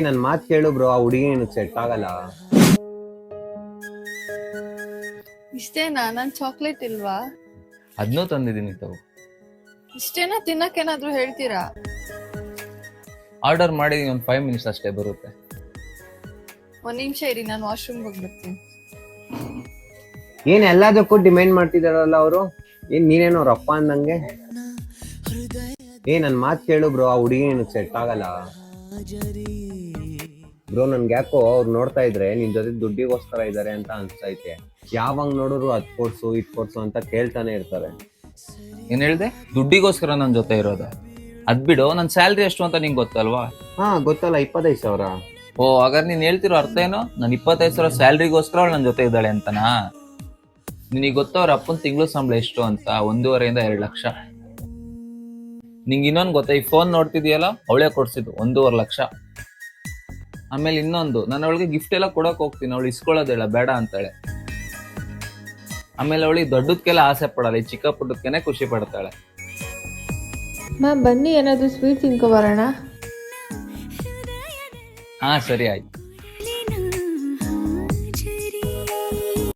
ನನ್ ಮಾತ್ ಕೇಳು ಬ್ರೋ, ಆ ಹುಡುಗಿ ನಿನಗ್ ಸೆಟ್ ಆಗಲ್ಲ. ಇಷ್ಟೇನಾ? ನನ್ ಚಾಕ್ಲೇಟ್ ಇಲ್ವಾ? ಅದನ್ನೂ ತಂದಿದ್ದೀನಿ ತಗೋ. ಇಷ್ಟೇನಾ? ತಿನ್ನಕ್ಕೇನಾದ್ರೂ ಹೇಳ್ತೀರಾ? ಆರ್ಡರ್ ಮಾಡಿದೀನಿ, ಒಂದು 5 ಮಿನಿಟ್ಸ್ ಅಷ್ಟೇ ಬರುತ್ತೆ. ಒಂದ್ ನಿಮಿಷ ಇರಿ, ನಾನು ವಾಶ್ರೂಮ್ ಹೋಗ್ಬರ್ತೀನಿ. ಎಲ್ಲದಕ್ಕೂ ಡಿಮ್ಯಾಂಡ್ ಮಾಡ್ತಿದಾರಲ್ಲ ಅವರು. ನೀನೇನೋ ರಪ್ಪ ಅಂದಂಗೆ. ನನ್ ಮಾತ್ ಕೇಳು ಬ್ರೋ, ಆ ಹುಡುಗಿ ನಿನಗ್ ಸೆಟ್ ಆಗಲ್ಲ. ಬ್ರೋ, ನನ್ಗೆ ಯಾಕೋ ಅವ್ರು ನೋಡ್ತಾ ಇದ್ರೆ ನಿನ್ ಜೊತೆ ದುಡ್ಡಿಗೋಸ್ಕರ ಇದಾರೆ ಅಂತ ಅನ್ಸ್ತೈತೆ. ಯಾವಾಗ ನೋಡಿದ್ರು ಅದ್ ಕೊಡ್ಸು ಇದ್ ಕೊಡ್ಸು ಅಂತ ಕೇಳ್ತಾನೆ ಇರ್ತಾರೆ. ಏನ್ ಹೇಳ್ದೆ? ದುಡ್ಡಿಗೋಸ್ಕರ ನನ್ ಜೊತೆ ಇರೋದು? ಅದ್ ಬಿಡು, ನನ್ ಸ್ಯಾಲ್ರಿ ಎಷ್ಟು ಅಂತ ನಿಂಗೆ ಗೊತ್ತಲ್ವಾ? ಗೊತ್ತಲ್ಲ, 25,000. ಓ, ಹಾಗಾದ್ರೆ ನೀನ್ ಹೇಳ್ತಿರೋ ಅರ್ಥ ಏನು? ನನ್ 25,000 ಸ್ಯಾಲ್ರಿಗೋಸ್ಕರ ಅವಳು ನನ್ ಜೊತೆ ಇದ್ದಾಳೆ ಅಂತನಾ? ನಿನಗೆ ಗೊತ್ತವ್ರ ಅಪ್ಪನ ತಿಂಗಳು ಸಂಬಳ ಎಷ್ಟು ಅಂತ? 1.5 ಇಂದ 2 ಲಕ್ಷ. ನಿಂಗೆ ಇನ್ನೊಂದು ಗೊತ್ತಾ? ಈ ಫೋನ್ ನೋಡ್ತಿದ್ಯಲ್ಲ, ಅವಳೇ ಕೊಡ್ಸಿದ್ದು 1.5 ಲಕ್ಷ. ಆಮೇಲೆ ಇನ್ನೊಂದು, ನಾನು ಅವಳಿಗೆ ಗಿಫ್ಟ್ ಎಲ್ಲ ಕೊಡಕ್ ಹೋಗ್ತೀನಿ, ಅವಳು ಇಸ್ಕೊಳ್ಳೋದಿಲ್ಲ, ಬೇಡ ಅಂತಾಳೆ. ಆಮೇಲೆ ಅವಳಿಗೆ ದೊಡ್ಡದಕ್ಕೆಲ್ಲ ಆಸೆ ಪಡಲ್ಲ, ಈ ಚಿಕ್ಕ ಪುಟ್ಟದಕ್ಕೆನೆ ಖುಷಿ ಪಡ್ತಾಳೆ. ಮ್ಯಾಮ್ ಬನ್ನಿ, ಏನಾದರೂ ಸ್ವೀಟ್ ತಿನ್ಕೊ ಬರೋಣ. ಹಾ ಸರಿ ಆಯ್ತು.